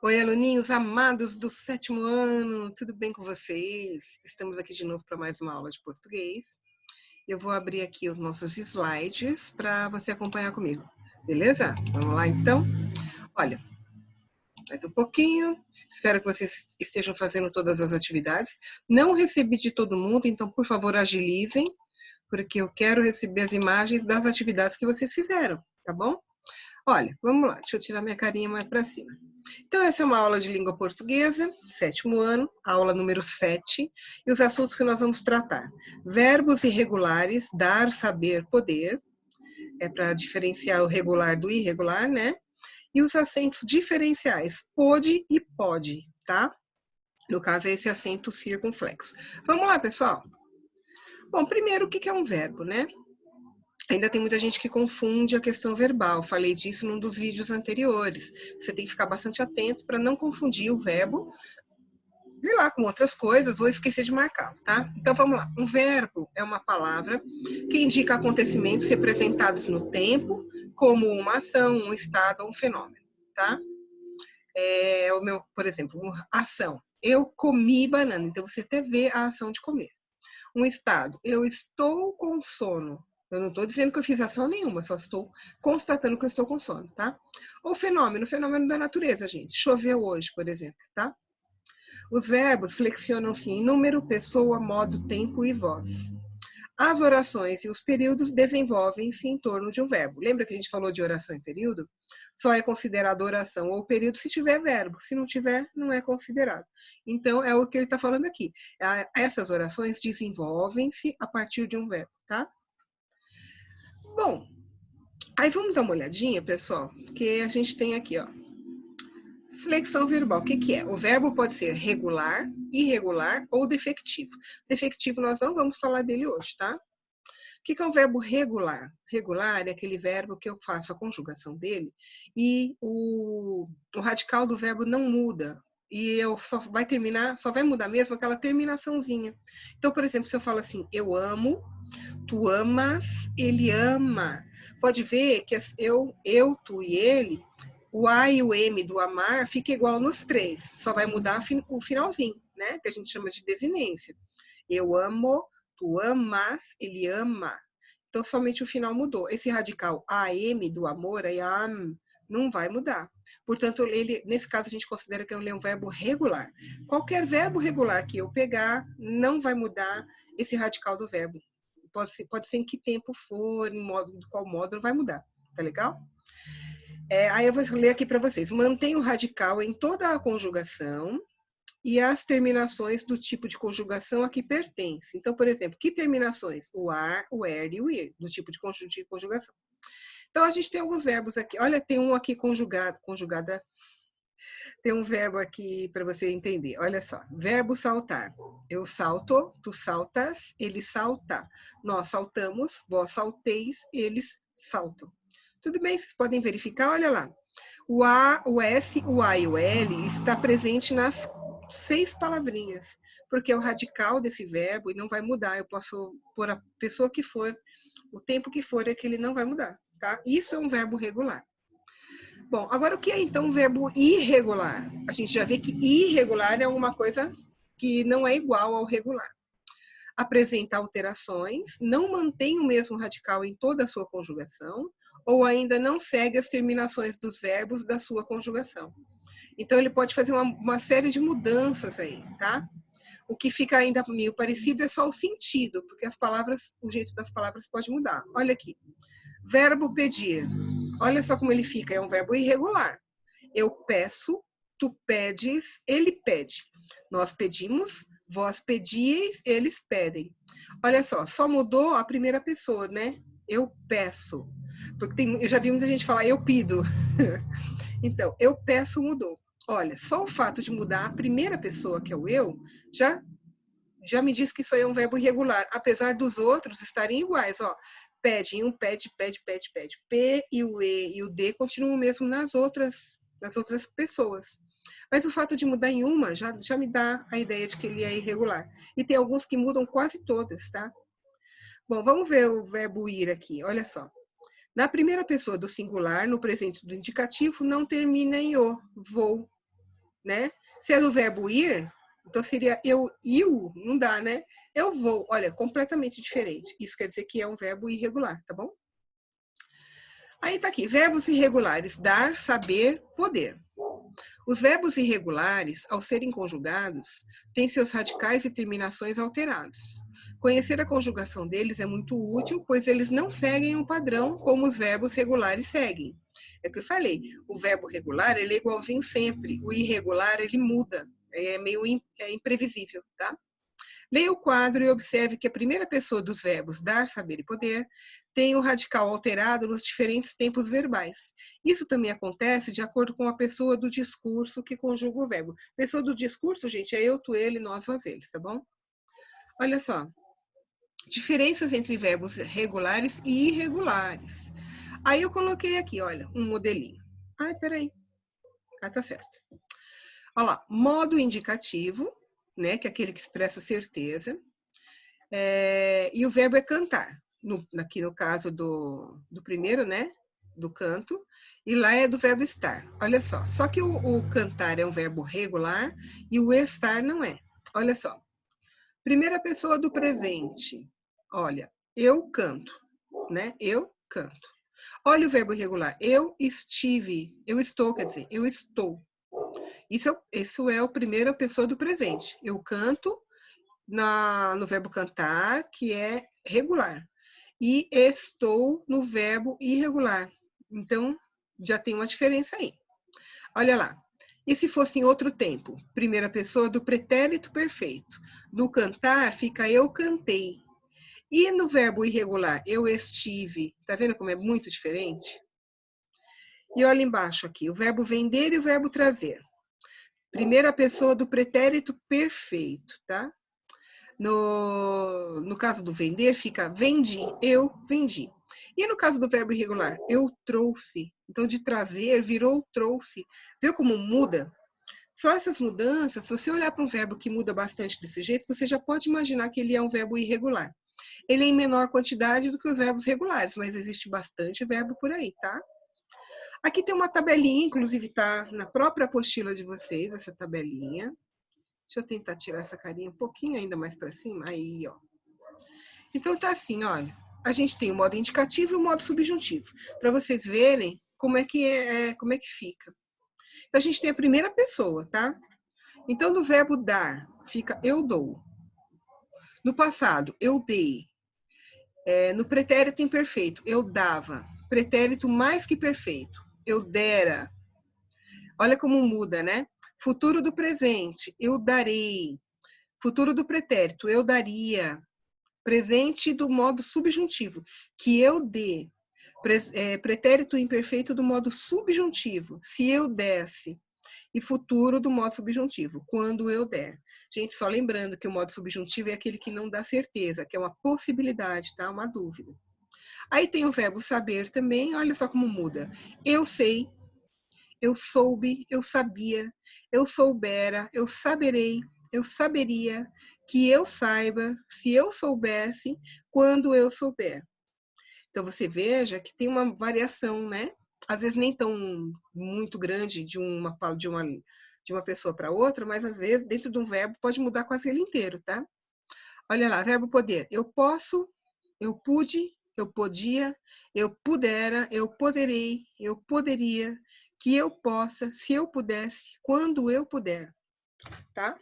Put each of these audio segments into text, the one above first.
Oi, aluninhos amados do 7º ano, tudo bem com vocês? Estamos aqui de novo para mais uma aula de português. Eu vou abrir aqui os nossos slides para você acompanhar comigo, beleza? Vamos lá então? Olha, mais um pouquinho, espero que vocês estejam fazendo todas as atividades. Não recebi de todo mundo, então por favor agilizem, porque eu quero receber as imagens das atividades que vocês fizeram, tá bom? Olha, vamos lá, deixa eu tirar minha carinha mais para cima. Então, essa é uma aula de língua portuguesa, 7º ano, aula número 7, e os assuntos que nós vamos tratar. Verbos irregulares, dar, saber, poder, é para diferenciar o regular do irregular, né? E os acentos diferenciais, pode e pode, tá? No caso, é esse acento circunflexo. Vamos lá, pessoal? Bom, primeiro, o que é um verbo, né? Ainda tem muita gente que confunde a questão verbal. Falei disso num dos vídeos anteriores. Você tem que ficar bastante atento para não confundir o verbo, sei lá, com outras coisas ou esquecer de marcar, tá? Então vamos lá. Um verbo é uma palavra que indica acontecimentos representados no tempo, como uma ação, um estado ou um fenômeno, tá? O meu, por exemplo, ação. Eu comi banana. Então você até vê a ação de comer. Um estado. Eu estou com sono. Eu não estou dizendo que eu fiz ação nenhuma, só estou constatando que eu estou com sono, tá? Ou fenômeno da natureza, gente. Choveu hoje, por exemplo, tá? Os verbos flexionam-se em número, pessoa, modo, tempo e voz. As orações e os períodos desenvolvem-se em torno de um verbo. Lembra que a gente falou de oração e período? Só é considerado oração ou período se tiver verbo. Se não tiver, não é considerado. Então, é o que ele está falando aqui. Essas orações desenvolvem-se a partir de um verbo, tá? Bom, aí vamos dar uma olhadinha, pessoal, que a gente tem aqui, ó. Flexão verbal, o que é? O verbo pode ser regular, irregular ou defectivo. Defectivo nós não vamos falar dele hoje, tá? O que é um verbo regular? Regular é aquele verbo que eu faço a conjugação dele e o radical do verbo não muda. E eu só vai mudar mesmo aquela terminaçãozinha. Então, por exemplo, se eu falo assim, eu amo, tu amas, ele ama. Pode ver que eu, tu e ele, o A e o M do amar fica igual nos três. Só vai mudar o finalzinho, né? Que a gente chama de desinência. Eu amo, tu amas, ele ama. Então, somente o final mudou. Esse radical AM do amor, aí am, não vai mudar. Portanto, ele, nesse caso, a gente considera que ele é um verbo regular. Qualquer verbo regular que eu pegar, não vai mudar esse radical do verbo. Pode ser em que tempo for, em qual modo, vai mudar. Tá legal? Aí eu vou ler aqui para vocês. Mantém o radical em toda a conjugação e as terminações do tipo de conjugação a que pertence. Então, por exemplo, que terminações? O ar, o er e o ir, do tipo de conjugação. Então, a gente tem alguns verbos aqui. Olha, tem um aqui conjugada. Tem um verbo aqui para você entender. Olha só. Verbo saltar. Eu salto, tu saltas, ele salta. Nós saltamos, vós salteis, eles saltam. Tudo bem? Vocês podem verificar? Olha lá. O A, o S, o A e o L está presente nas 6 palavrinhas, porque é o radical desse verbo e não vai mudar. Eu posso pôr a pessoa que for, o tempo que for, é que ele não vai mudar, tá? Isso é um verbo regular. Bom, agora o que é então um verbo irregular? A gente já vê que irregular é uma coisa que não é igual ao regular. Apresenta alterações, não mantém o mesmo radical em toda a sua conjugação, ou ainda não segue as terminações dos verbos da sua conjugação. Então, ele pode fazer uma série de mudanças aí, tá? O que fica ainda meio parecido é só o sentido, porque as palavras, o jeito das palavras pode mudar. Olha aqui. Verbo pedir. Olha só como ele fica, é um verbo irregular. Eu peço, tu pedes, ele pede. Nós pedimos, vós pedieis, eles pedem. Olha só mudou a primeira pessoa, né? Eu peço. Porque eu já vi muita gente falar eu pido. Então, eu peço mudou. Olha, só o fato de mudar a primeira pessoa, que é o eu, já me diz que isso aí é um verbo irregular, apesar dos outros estarem iguais, ó. Pede, um pede, pede, pede, pede. P e o E e o D continuam mesmo nas outras pessoas. Mas o fato de mudar em uma já me dá a ideia de que ele é irregular. E tem alguns que mudam quase todas, tá? Bom, vamos ver o verbo ir aqui, olha só. Na primeira pessoa do singular, no presente do indicativo, não termina em o, vou. né? Se é do verbo ir, então seria eu iu, não dá, né? Eu vou, olha, completamente diferente. Isso quer dizer que é um verbo irregular, tá bom? Aí tá aqui, verbos irregulares, dar, saber, poder. Os verbos irregulares, ao serem conjugados, têm seus radicais e terminações alterados. Conhecer a conjugação deles é muito útil, pois eles não seguem um padrão como os verbos regulares seguem. É o que eu falei, o verbo regular ele é igualzinho sempre, o irregular ele muda, é meio imprevisível, tá? Leia o quadro e observe que a primeira pessoa dos verbos dar, saber e poder tem o radical alterado nos diferentes tempos verbais. Isso também acontece de acordo com a pessoa do discurso que conjuga o verbo. Pessoa do discurso, gente, é eu, tu, ele, nós, vós, eles, tá bom? Olha só. Diferenças entre verbos regulares e irregulares. Aí eu coloquei aqui, olha, um modelinho. Ai, peraí. Ah, tá certo. Olha lá, modo indicativo, né, que é aquele que expressa certeza. E o verbo é cantar. Aqui no caso do primeiro, né, do canto. E lá é do verbo estar. Olha só. Só que o cantar é um verbo regular e o estar não é. Olha só. Primeira pessoa do presente. Olha, eu canto, né? Eu canto. Olha o verbo irregular. Eu estive. Eu estou, quer dizer, eu estou. Isso é a primeira pessoa do presente. Eu canto no verbo cantar, que é regular. E estou no verbo irregular. Então, já tem uma diferença aí. Olha lá. E se fosse em outro tempo? Primeira pessoa do pretérito perfeito. No cantar, fica eu cantei. E no verbo irregular, eu estive. Tá vendo como é muito diferente? E olha embaixo aqui, o verbo vender e o verbo trazer. Primeira pessoa do pretérito perfeito, tá? No caso do vender, fica vendi, eu vendi. E no caso do verbo irregular, eu trouxe. Então, de trazer, virou trouxe. Viu como muda? Só essas mudanças, se você olhar para um verbo que muda bastante desse jeito, você já pode imaginar que ele é um verbo irregular. Ele é em menor quantidade do que os verbos regulares, mas existe bastante verbo por aí, tá? Aqui tem uma tabelinha, inclusive tá na própria apostila de vocês, essa tabelinha. Deixa eu tentar tirar essa carinha um pouquinho ainda mais para cima. Aí, ó. Então tá assim, olha. A gente tem o modo indicativo e o modo subjuntivo. Para vocês verem como é que fica. Então, a gente tem a primeira pessoa, tá? Então, no verbo dar, fica eu dou. No passado, eu dei. No pretérito imperfeito, eu dava. Pretérito mais que perfeito, eu dera. Olha como muda, né? Futuro do presente, eu darei. Futuro do pretérito, eu daria. Presente do modo subjuntivo, que eu dê. Pretérito imperfeito do modo subjuntivo, se eu desse. E futuro do modo subjuntivo, quando eu der. Gente, só lembrando que o modo subjuntivo é aquele que não dá certeza, que é uma possibilidade, tá? Uma dúvida. Aí tem o verbo saber também, olha só como muda. Eu sei, eu soube, eu sabia, eu soubera, eu saberei, eu saberia, que eu saiba, se eu soubesse, quando eu souber. Então você veja que tem uma variação, né? Às vezes nem tão muito grande de uma pessoa para outra, mas às vezes dentro de um verbo pode mudar quase ele inteiro, tá? Olha lá, verbo poder. Eu posso, eu pude, eu podia, eu pudera, eu poderei, eu poderia, que eu possa, se eu pudesse, quando eu puder, tá?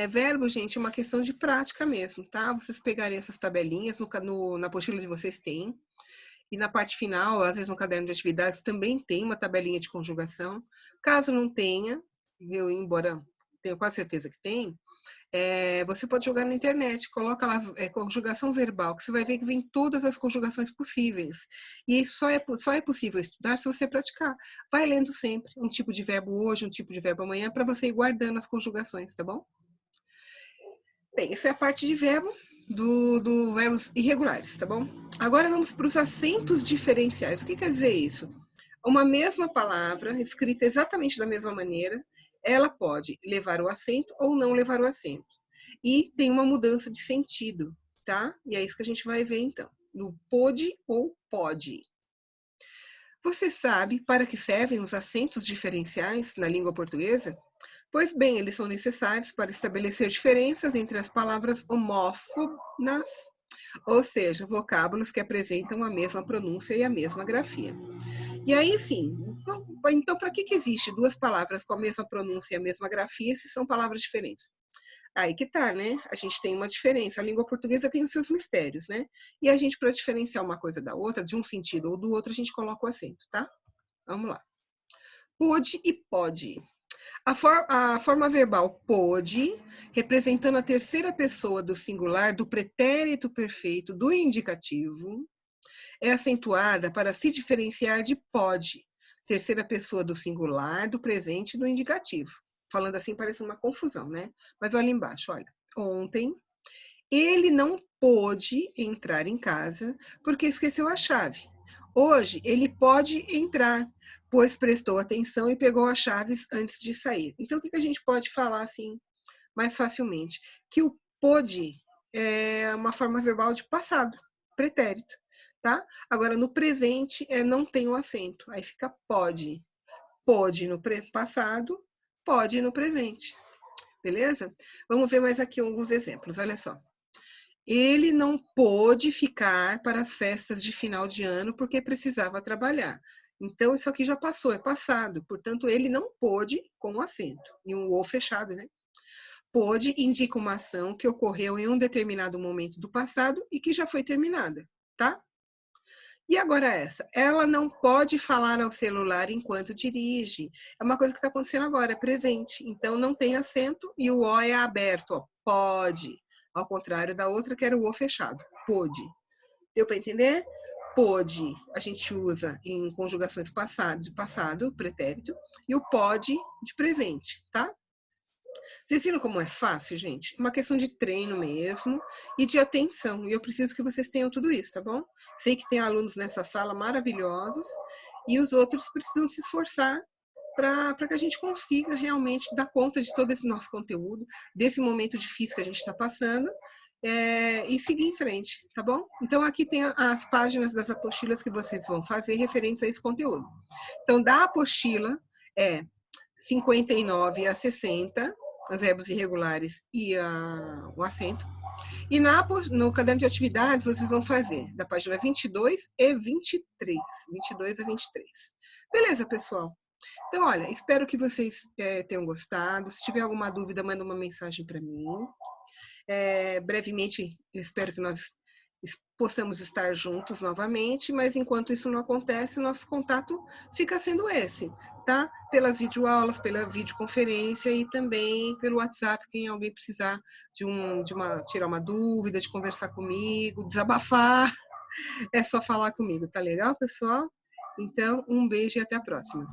Verbo, gente, é uma questão de prática mesmo, tá? Vocês pegarem essas tabelinhas, na apostila de vocês tem, e na parte final, às vezes no caderno de atividades, também tem uma tabelinha de conjugação. Caso não tenha, embora tenho quase certeza que tem, você pode jogar na internet, coloca lá conjugação verbal, que você vai ver que vem todas as conjugações possíveis. E só é possível estudar se você praticar. Vai lendo sempre um tipo de verbo hoje, um tipo de verbo amanhã, para você ir guardando as conjugações, tá bom? Bem, isso é a parte de verbo do verbos irregulares, tá bom? Agora vamos para os acentos diferenciais. O que quer dizer isso? Uma mesma palavra, escrita exatamente da mesma maneira, ela pode levar o acento ou não levar o acento. E tem uma mudança de sentido, tá? E é isso que a gente vai ver então. No pode ou pode. Você sabe para que servem os acentos diferenciais na língua portuguesa? Pois bem, eles são necessários para estabelecer diferenças entre as palavras homófonas, ou seja, vocábulos que apresentam a mesma pronúncia e a mesma grafia. E aí sim, então para que existe duas palavras com a mesma pronúncia e a mesma grafia se são palavras diferentes? Aí que tá, né? A gente tem uma diferença. A língua portuguesa tem os seus mistérios, né? E a gente, para diferenciar uma coisa da outra, de um sentido ou do outro, a gente coloca o acento, tá? Vamos lá. Pôde e pode. A forma verbal pôde, representando a terceira pessoa do singular, do pretérito perfeito, do indicativo, é acentuada para se diferenciar de pode, terceira pessoa do singular, do presente e do indicativo. Falando assim parece uma confusão, né? Mas olha embaixo, olha. Ontem, ele não pôde entrar em casa porque esqueceu a chave. Hoje, ele pode entrar, pois prestou atenção e pegou as chaves antes de sair. Então, o que a gente pode falar assim mais facilmente? Que o pôde é uma forma verbal de passado, pretérito, tá? Agora, no presente, não tem o acento, aí fica pode. Pode no passado, pode no presente, beleza? Vamos ver mais aqui alguns exemplos, olha só. Ele não pôde ficar para as festas de final de ano porque precisava trabalhar. Então, isso aqui já passou, é passado. Portanto, ele não pôde, com o acento. E um o fechado, né? Pôde indica uma ação que ocorreu em um determinado momento do passado e que já foi terminada, tá? E agora essa, ela não pode falar ao celular enquanto dirige. É uma coisa que está acontecendo agora, é presente. Então não tem acento e o O é aberto, ó, pode. Ao contrário da outra que era o O fechado, pôde. Deu para entender? Pôde, a gente usa em conjugações de passado, pretérito, e o pode de presente, tá? Vocês viram como é fácil, gente? É uma questão de treino mesmo e de atenção. E eu preciso que vocês tenham tudo isso, tá bom? Sei que tem alunos nessa sala maravilhosos e os outros precisam se esforçar para que a gente consiga realmente dar conta de todo esse nosso conteúdo, desse momento difícil que a gente está passando, e seguir em frente, tá bom? Então, aqui tem as páginas das apostilas que vocês vão fazer referentes a esse conteúdo. Então, da apostila é 59 a 60, os verbos irregulares e o acento. E no caderno de atividades, vocês vão fazer da página 22 e 23. 22 a 23. Beleza, pessoal? Então, olha, espero que vocês tenham gostado. Se tiver alguma dúvida, manda uma mensagem para mim. Brevemente, espero que nós possamos estar juntos novamente, mas enquanto isso não acontece, nosso contato fica sendo esse, tá? Pelas videoaulas, pela videoconferência e também pelo WhatsApp, quem alguém precisar tirar uma dúvida, de conversar comigo, desabafar, é só falar comigo, tá legal, pessoal? Então, um beijo e até a próxima.